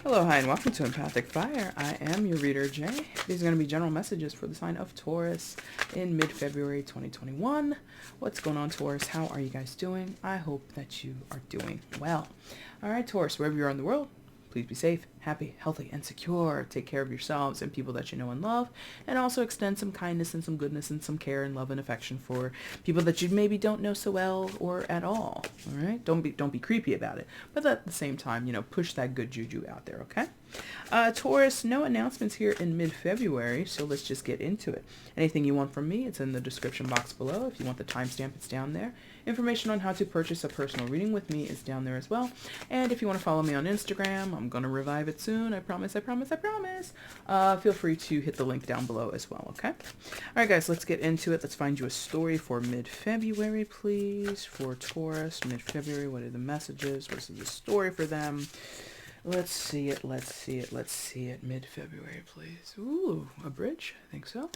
Hello, hi, and welcome to Empathic Fire. I am your reader, Jay. These are going to be general messages for the sign of Taurus in mid-February 2021. What's going on, Taurus? How are you guys doing? I hope that you are doing well. All right, Taurus, wherever you are in the world, please be safe, happy, healthy, and secure. Take care of yourselves and people that you know and love, and also extend some kindness and some goodness and some care and love and affection for people that you maybe don't know so well or at all. All right, don't be creepy about it, but at the same time, push that good juju out there. Okay. Taurus, no announcements here in mid-February, so let's just get into it. Anything you want from me, it's in the description box below. If you want the timestamp, it's down there. Information on how to purchase a personal reading with me is down there as well. And if you want to follow me on Instagram, I'm going to revive it soon. I promise, I promise, I promise. Feel free to hit the link down below as well, okay? All right, guys, let's get into it. Let's find you a story for mid-February, please. For Taurus, mid-February, what are the messages? What's the story for them? Let's see it, let's see it, let's see it. Mid-February, please. Ooh, a bridge? I think so.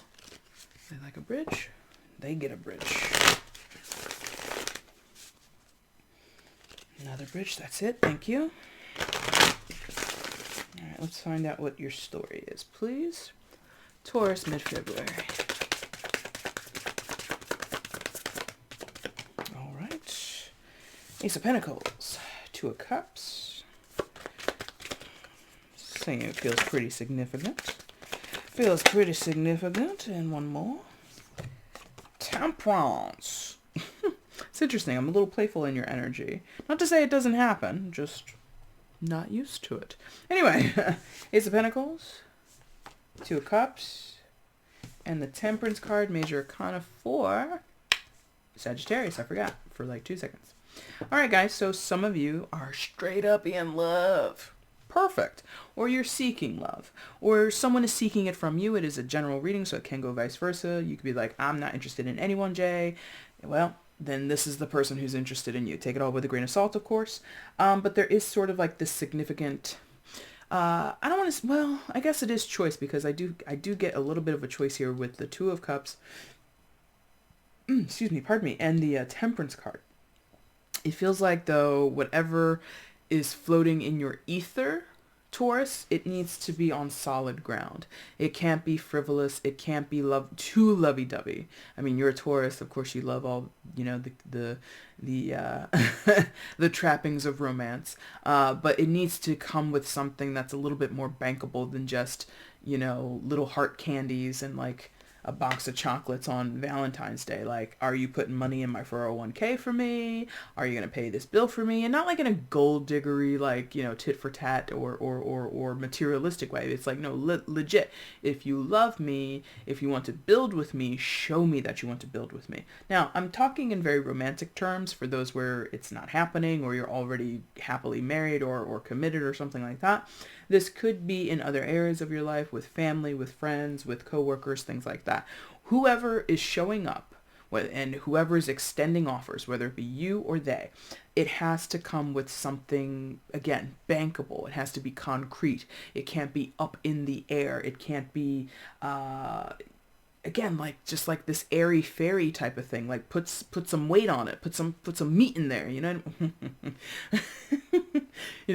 They like a bridge. They get a bridge. Another bridge, that's it. Thank you. All right, let's find out what your story is, please. Taurus, mid-February. All right. Ace of Pentacles. Two of Cups. Saying it feels pretty significant. Feels pretty significant. And one more. Temperance. It's interesting. I'm a little playful in your energy. Not to say it doesn't happen. Just not used to it. Anyway. Ace of Pentacles. Two of Cups. And the Temperance card. Major Arcana 4. Sagittarius. I forgot. For like 2 seconds. Alright, guys. So some of you are straight up in love. Perfect. Or you're seeking love, or someone is seeking it from you. It is a general reading, so it can go vice versa. You could be like, I'm not interested in anyone, Jay. Well, then this is the person who's interested in you. Take it all with a grain of salt, of course. But there is sort of like this significant, I don't want to, well, I guess it is choice, because I do get a little bit of a choice here with the Two of Cups, excuse me, pardon me, and the Temperance card. It feels like, though, whatever is floating in your ether, Taurus, it needs to be on solid ground. It can't be frivolous. It can't be too lovey-dovey. I mean, you're a Taurus, of course. You love all, the the trappings of romance. But it needs to come with something that's a little bit more bankable than just, little heart candies and like a box of chocolates on Valentine's Day. Like, are you putting money in my 401k for me? Are you going to pay this bill for me? And not like in a gold diggery, like, tit for tat or materialistic way. It's like, no, legit. If you love me, if you want to build with me, show me that you want to build with me. Now, I'm talking in very romantic terms for those where it's not happening, or you're already happily married or committed or something like that. This could be in other areas of your life, with family, with friends, with coworkers, things like that. Whoever is showing up and whoever is extending offers, whether it be you or they, it has to come with something, again, bankable. It has to be concrete. It can't be up in the air. It can't be, again, like just like this airy fairy type of thing. Like put some weight on it. Put some meat in there.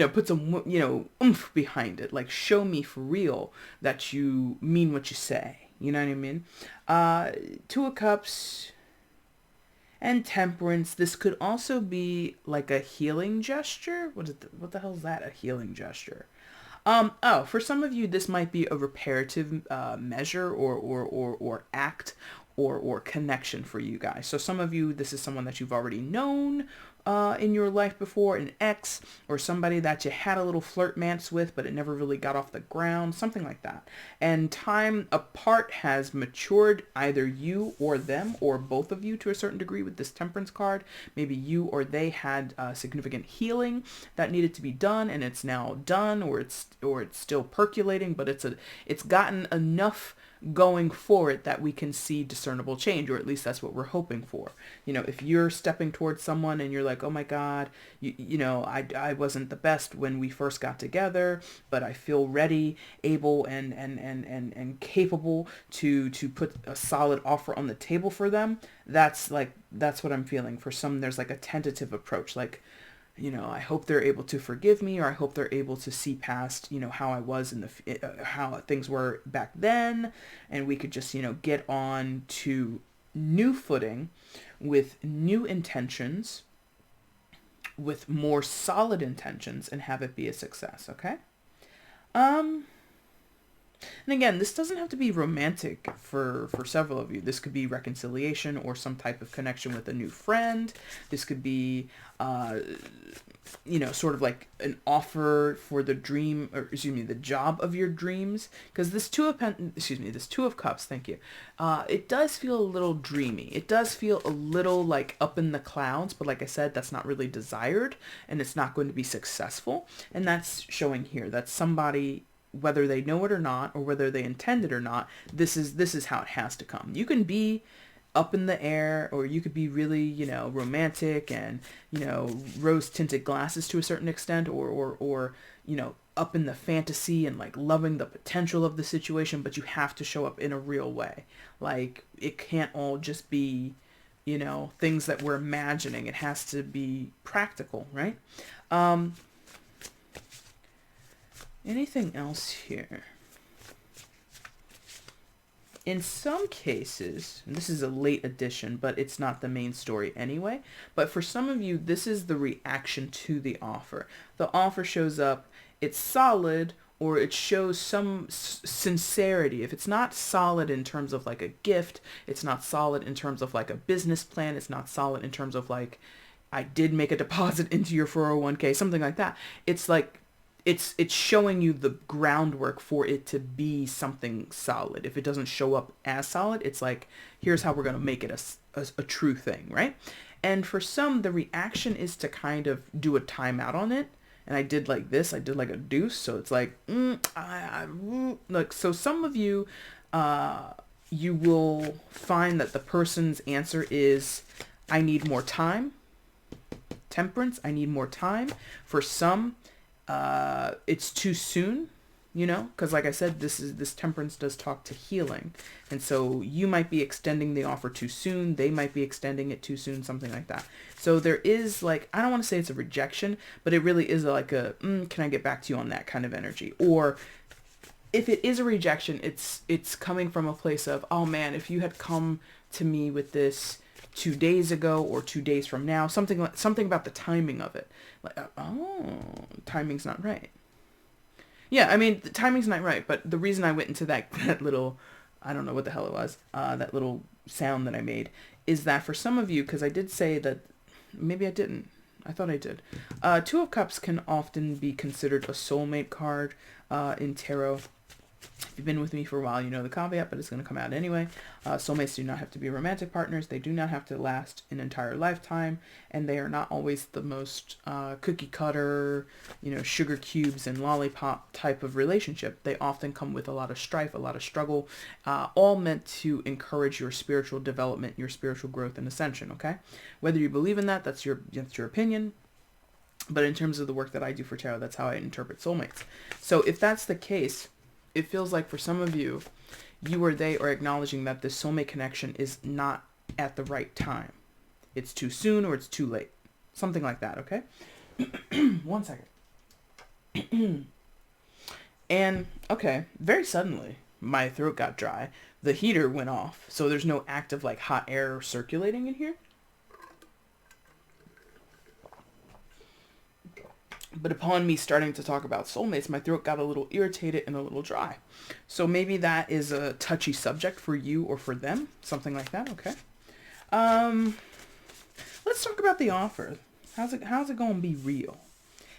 Put some oomph behind it. Like, show me for real that you mean what you say. You know what I mean? Two of Cups and Temperance. This could also be like a healing gesture. What the hell is that? A healing gesture? For some of you, this might be a reparative measure or act or connection for you guys. So some of you, this is someone that you've already known in your life before, an ex, or somebody that you had a little flirtmance with, but it never really got off the ground, something like that. And time apart has matured either you or them, or both of you to a certain degree with this Temperance card. Maybe you or they had significant healing that needed to be done, and it's now done, or it's still percolating, but it's gotten enough going forward that we can see discernible change, or at least that's what we're hoping for. If you're stepping towards someone and you're like, oh my God, I wasn't the best when we first got together, but I feel ready, able, and capable to put a solid offer on the table for them. That's what I'm feeling. For some, there's like a tentative approach, like, I hope they're able to forgive me, or I hope they're able to see past, how I was how things were back then, and we could just, get on to new footing with new intentions, with more solid intentions, and have it be a success, okay? And again, this doesn't have to be romantic for several of you. This could be reconciliation or some type of connection with a new friend. This could be, sort of like an offer for the dream, or the job of your dreams. Because this Two of Cups, thank you. It does feel a little dreamy. It does feel a little like up in the clouds, but like I said, that's not really desired, and it's not going to be successful. And that's showing here. That's somebody, whether they know it or not, or whether they intend it or not, this is how it has to come. You can be up in the air, or you could be really, romantic and, rose-tinted glasses to a certain extent, or up in the fantasy and like loving the potential of the situation, but you have to show up in a real way. Like, it can't all just be, things that we're imagining. It has to be practical, right? Anything else here? In some cases, and this is a late addition, but it's not the main story anyway, but for some of you, this is the reaction to the offer. The offer shows up, it's solid, or it shows some sincerity. If it's not solid in terms of like a gift, it's not solid in terms of like a business plan, it's not solid in terms of like, I did make a deposit into your 401k, something like that. It's like, it's showing you the groundwork for it to be something solid. If it doesn't show up as solid, it's like, here's how we're going to make it a true thing, right? And for some, the reaction is to kind of do a timeout on it. And I did like this. I did like a deuce. So it's like, look, so some of you, you will find that the person's answer is, I need more time. Temperance, I need more time. For some, it's too soon, because like I said, this temperance does talk to healing. And so you might be extending the offer too soon. They might be extending it too soon, something like that. So there is like, I don't want to say it's a rejection, but it really is like a, can I get back to you on that kind of energy? Or if it is a rejection, it's coming from a place of, oh man, if you had come to me with this 2 days ago or 2 days from now, something about the timing of it. Like, timing's not right. Yeah, I mean, the timing's not right, but the reason I went into that little, I don't know what the hell it was, that little sound that I made, is that for some of you, because I did say that, maybe I didn't, I thought I did. Two of Cups can often be considered a soulmate card in tarot. If you've been with me for a while, you know the caveat, but it's going to come out anyway. Soulmates do not have to be romantic partners. They do not have to last an entire lifetime, and they are not always the most cookie cutter, sugar cubes and lollipop type of relationship. They often come with a lot of strife, a lot of struggle, all meant to encourage your spiritual development, your spiritual growth and ascension, okay? Whether you believe in that, that's your opinion. But in terms of the work that I do for tarot, that's how I interpret soulmates. So if that's the case, it feels like for some of you, you or they are acknowledging that this soulmate connection is not at the right time. It's too soon or it's too late. Something like that, okay? 1 second. And, okay, very suddenly, my throat got dry. The heater went off, so there's no active, like, hot air circulating in here. But upon me starting to talk about soulmates, my throat got a little irritated and a little dry. So maybe that is a touchy subject for you or for them. Something like that, okay? Let's talk about the offer. How's it going to be real?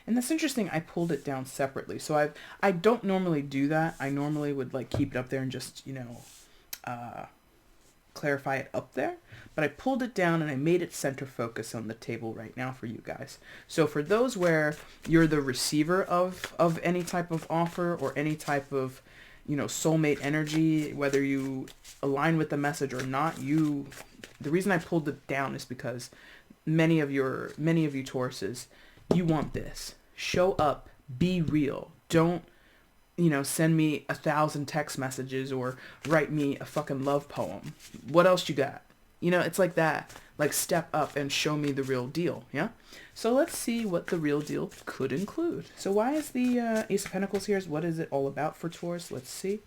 And that's interesting. I pulled it down separately. So I don't normally do that. I normally would like keep it up there and just, clarify it up there. But I pulled it down and I made it center focus on the table right now for you guys. So for those where you're the receiver of any type of offer or any type of, soulmate energy, whether you align with the message or not, the reason I pulled it down is because many of you Tauruses, you want this. Show up, be real. Don't, send me 1,000 text messages or write me a fucking love poem. What else you got? You know, it's like that. Like, step up and show me the real deal. Yeah. So let's see what the real deal could include. So why is the Ace of Pentacles here? What is it all about for Taurus? Let's see.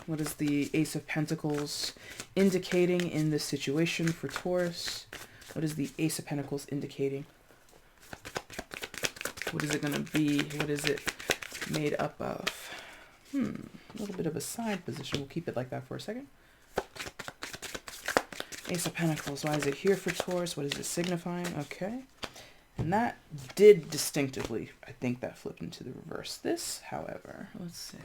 What is the Ace of Pentacles indicating in this situation for Taurus? What is the Ace of Pentacles indicating? What is it going to be? What is it made up of? A little bit of a side position. We'll keep it like that for a second. Ace of Pentacles. Why is it here for Taurus? What is it signifying? Okay. And that did distinctively, I think that flipped into the reverse. This, however, let's see.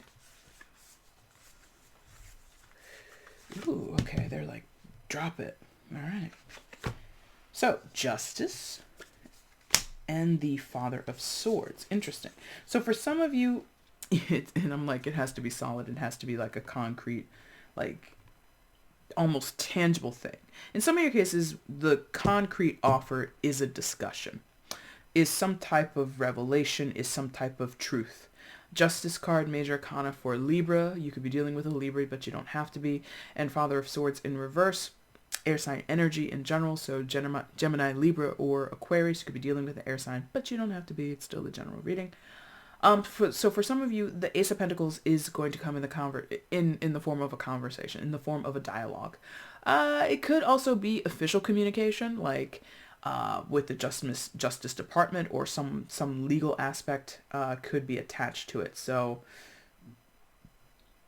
Ooh, okay. They're like, drop it. All right. So, Justice and the Father of Swords. Interesting. So for some of you, and I'm like, it has to be solid. It has to be like a concrete, like almost tangible thing. In some of your cases, the concrete offer is a discussion, is some type of revelation, is some type of truth. Justice card, Major Arcana for Libra. You could be dealing with a Libra, but you don't have to be. And Father of Swords in reverse. Air sign energy in general, so Gemini, Libra, or Aquarius. You could be dealing with the air sign, but you don't have to be. It's still a general reading. So for some of you, the Ace of Pentacles is going to come in the form of a conversation, in the form of a dialogue. It could also be official communication, like with the Justice Department, or some legal aspect could be attached to it. So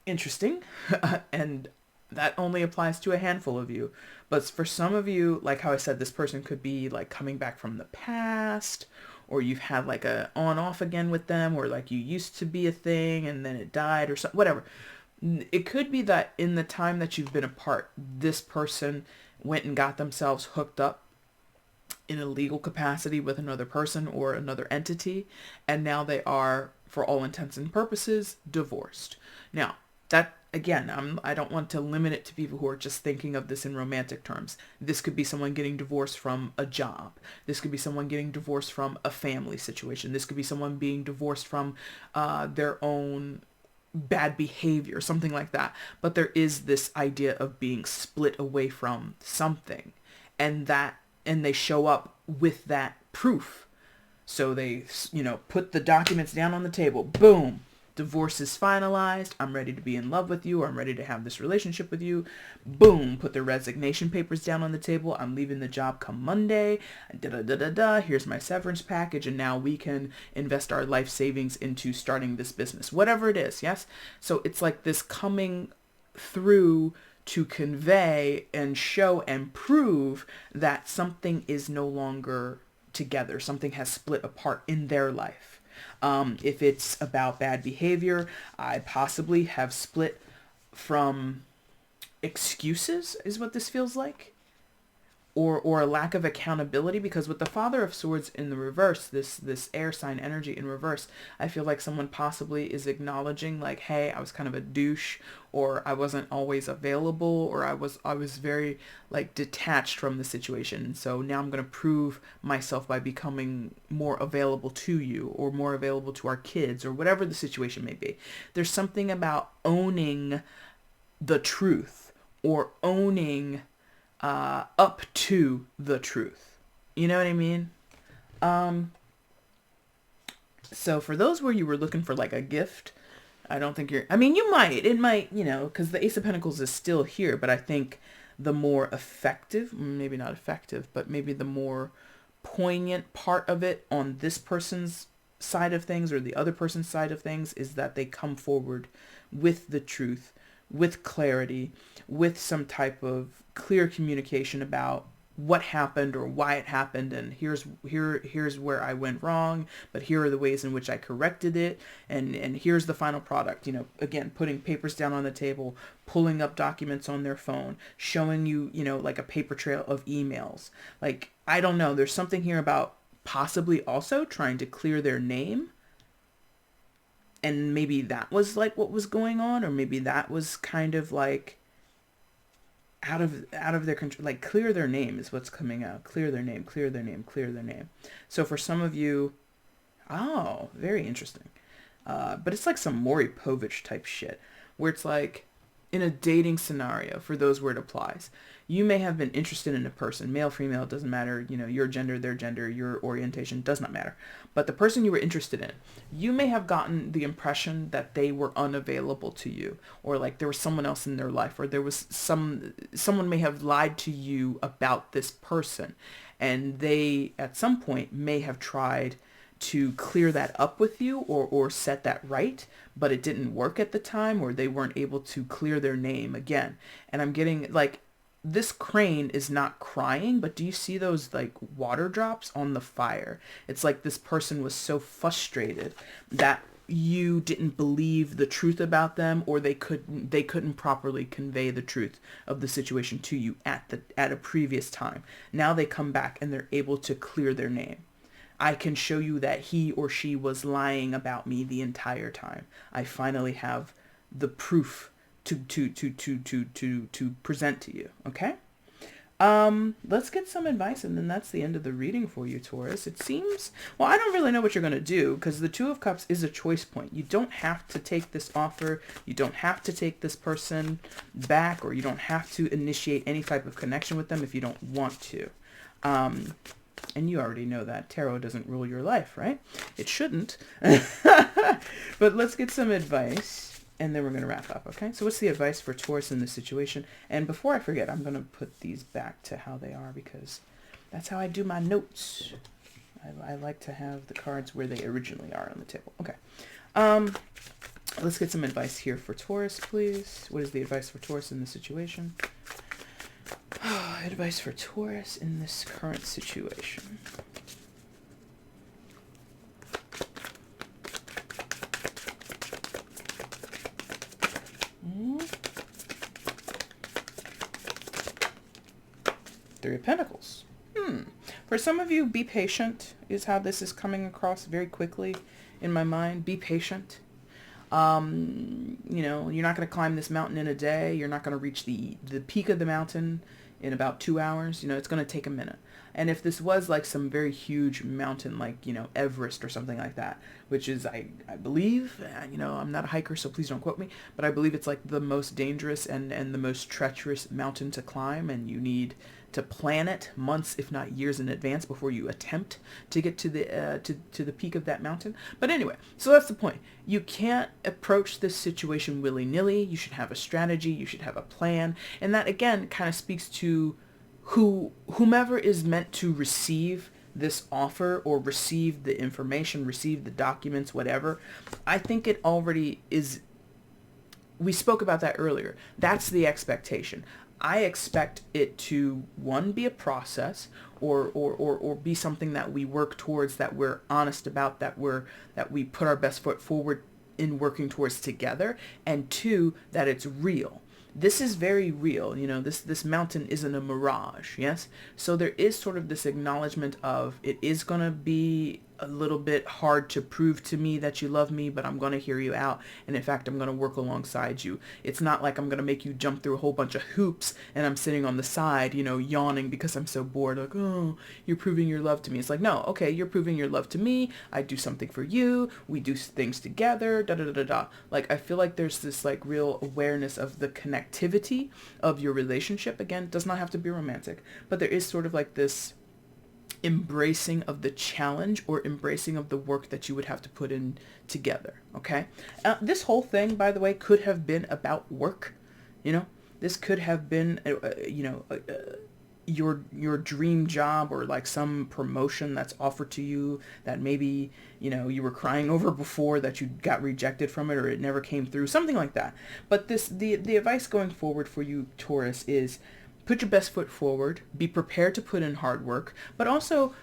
interesting, and that only applies to a handful of you. But for some of you, like how I said, this person could be like coming back from the past, or you've had like a on-off again with them, or like you used to be a thing and then it died, or something, whatever. It could be that in the time that you've been apart, this person went and got themselves hooked up in a legal capacity with another person or another entity, and now they are, for all intents and purposes, divorced. Now, that, again, I don't want to limit it to people who are just thinking of this in romantic terms. This could be someone getting divorced from a job. This could be someone getting divorced from a family situation. This could be someone being divorced from their own bad behavior, something like that. But there is this idea of being split away from something, and they show up with that proof. So they, put the documents down on the table. Boom. Divorce is finalized. I'm ready to be in love with you, or I'm ready to have this relationship with you. Boom. Put their resignation papers down on the table. I'm leaving the job come Monday. Here's my severance package. And now we can invest our life savings into starting this business. Whatever it is. Yes. So it's like this coming through to convey and show and prove that something is no longer together. Something has split apart in their life. If it's about bad behavior, I possibly have split from excuses, is what this feels like. Or a lack of accountability, because with the Father of Swords in the reverse, this air sign energy in reverse, I feel like someone possibly is acknowledging like, hey, I was kind of a douche, or I wasn't always available, or I was very like detached from the situation. So now I'm going to prove myself by becoming more available to you, or more available to our kids, or whatever the situation may be. There's something about owning the truth, or owning up to the truth. You know what I mean? So for those where you were looking for like a gift, I don't think it might, because the Ace of Pentacles is still here, but I think the more effective, maybe not effective, but maybe the more poignant part of it on this person's side of things, or the other person's side of things, is that they come forward with the truth, with clarity, with some type of clear communication about what happened or why it happened, and here's where I went wrong, but here are the ways in which I corrected it, and here's the final product. Again, putting papers down on the table, pulling up documents on their phone, showing you, like a paper trail of emails. Like, I don't know, there's something here about possibly also trying to clear their name. And maybe that was like what was going on, or maybe that was kind of like out of their control. Like, clear their name is what's coming out. Clear their name, clear their name, clear their name. So for some of you, very interesting. But it's like some Maury Povich type shit, where it's like, in a dating scenario, for those where it applies, you may have been interested in a person, male, female, it doesn't matter, you know, your gender, their gender, your orientation, does not matter. But the person you were interested in, you may have gotten the impression that they were unavailable to you, or like there was someone else in their life, or there was someone may have lied to you about this person, and they at some point may have tried to clear that up with you, or set that right, but it didn't work at the time, or they weren't able to clear their name again. And I'm getting like, this crane is not crying, but do you see those like water drops on the fire? It's like this person was so frustrated that you didn't believe the truth about them, or they couldn't properly convey the truth of the situation to you at a previous time. Now they come back and they're able to clear their name. I can show you that he or she was lying about me the entire time. I finally have the proof to present to you. Okay? Let's get some advice, and then that's the end of the reading for you, Taurus. It seems, well, I don't really know what you're going to do, because the Two of Cups is a choice point. You don't have to take this offer. You don't have to take this person back, or you don't have to initiate any type of connection with them if you don't want to. And you already know that tarot doesn't rule your life, right? It shouldn't. But let's get some advice, and then we're going to wrap up, okay? So what's the advice for Taurus in this situation? And before I forget, I'm going to put these back to how they are, because that's how I do my notes. I like to have the cards where they originally are on the table. Okay. Let's get some advice here for Taurus, please. What is the advice for Taurus in this situation? Advice for Taurus in this current situation. Three of Pentacles. For some of you, be patient is how this is coming across very quickly in my mind. Be patient. You know, you're not going to climb this mountain in a day. You're not going to reach the peak of the mountain in about 2 hours. You know, it's going to take a minute. And if this was like some very huge mountain, like, you know, Everest or something like that, which is, I believe, you know, I'm not a hiker, so please don't quote me, but I believe it's like the most dangerous and the most treacherous mountain to climb, and you need to plan it months, if not years in advance, before you attempt to get to the peak of that mountain. But anyway, so that's the point. You can't approach this situation willy-nilly. You should have a strategy. You should have a plan. And that, again, kind of speaks to whomever is meant to receive this offer, or receive the information, receive the documents, whatever. I think it already is. We spoke about that earlier. That's the expectation. I expect it to, one, be a process, or be something that we work towards, that we're honest about, that we put our best foot forward in working towards together, and two, that it's real. This is very real. You know, this mountain isn't a mirage. Yes. So there is sort of this acknowledgement of, it is going to be a little bit hard to prove to me that you love me, but I'm going to hear you out. And in fact, I'm going to work alongside you. It's not like I'm going to make you jump through a whole bunch of hoops and I'm sitting on the side, you know, yawning because I'm so bored. Like, oh, you're proving your love to me. It's like, no, okay, you're proving your love to me. I do something for you. We do things together, da da da da da. Like, I feel like there's this like real awareness of the connectivity of your relationship. Again, it does not have to be romantic, but there is sort of like this embracing of the challenge, or embracing of the work that you would have to put in together. Okay. This whole thing, by the way, could have been about work. You know, this could have been, your dream job, or like some promotion that's offered to you that maybe, you know, you were crying over before, that you got rejected from it, or it never came through, something like that. But the advice going forward for you, Taurus, is put your best foot forward, be prepared to put in hard work, but also,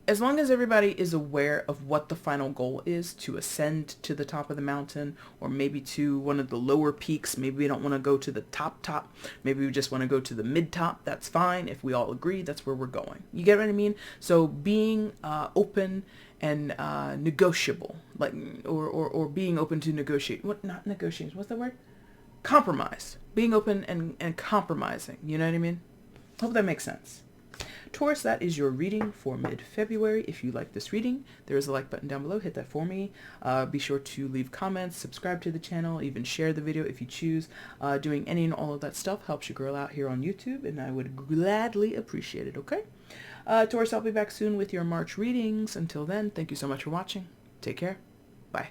as long as everybody is aware of what the final goal is, to ascend to the top of the mountain, or maybe to one of the lower peaks. Maybe we don't want to go to the top. Maybe we just want to go to the mid-top. That's fine. If we all agree, that's where we're going. You get what I mean? So being open and negotiable, like, or being open to negotiate. What? Not negotiations. What's the word? Compromise. Being open and compromising. You know what I mean? Hope that makes sense. Taurus, that is your reading for mid-February. If you like this reading, there is a like button down below. Hit that for me. Be sure to leave comments, subscribe to the channel, even share the video if you choose. Doing any and all of that stuff helps your girl out here on YouTube, and I would gladly appreciate it, okay? Taurus, I'll be back soon with your March readings. Until then, thank you so much for watching. Take care. Bye.